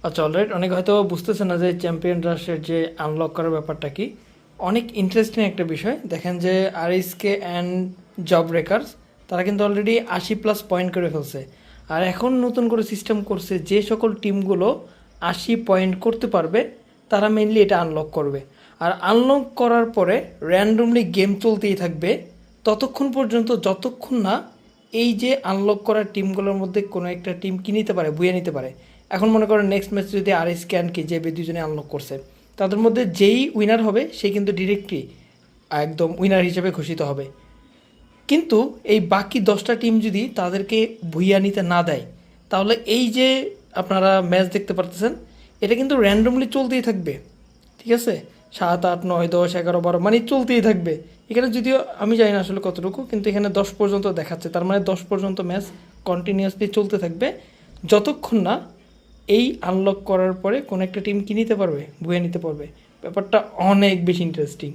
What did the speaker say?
আচ্ছা, অলরাইট। অনেকে হয়তো বুঝতেছে না যে চ্যাম্পিয়ন রাশের যে আনলক করার ব্যাপারটা কি। অনেক ইন্টারেস্টিং একটা বিষয়। দেখেন যে আরএসকে অ্যান্ড জব ব্রেকার্স তারা কিন্তু অলরেডি 80+ পয়েন্ট করে ফেলছে। আর এখন নতুন করে সিস্টেম করছে যে সকল টিমগুলো 80 পয়েন্ট করতে পারবে তারা মেইনলি এটা আনলক করবে। আর আনলক করার পরে র্যান্ডমলি গেম চলতেই থাকবে ততক্ষণ পর্যন্ত যতক্ষণ না এই যে আনলক করা টিমগুলোর মধ্যে কোনো একটা টিম কি নিতে পারে, বুয়ে নিতে পারে। এখন মনে করেন নেক্সট ম্যাচ যদি আর স্ক্যান কি যে দুজনে আনলক করছে, তাদের মধ্যে যেই উইনার হবে সে কিন্তু ডিরেক্টলি একদম উইনার হিসেবে ঘোষিত হবে। কিন্তু এই বাকি 10টা টিম যদি তাদেরকে ভুইয়া নিতে না দেয়, তাহলে এই যে আপনারা ম্যাচ দেখতে পারতেছেন এটা কিন্তু র্যান্ডমলি চলতেই থাকবে। ঠিক আছে, 7, 8, 9, 10, 11, 12 মানে চলতেই থাকবে। এখানে যদিও আমি জানি না আসলে কতটুকু, কিন্তু এখানে 10 পর্যন্ত দেখাচ্ছে। তার মানে 10 পর্যন্ত ম্যাচ কন্টিনিউয়াসলি চলতে থাকবে যতক্ষণ না এই আনলক করার পরে কোনো একটা টিম কি নিতে পারবে, বুয়ে নিতে পারবে। ব্যাপারটা অনেক বেশি ইন্টারেস্টিং।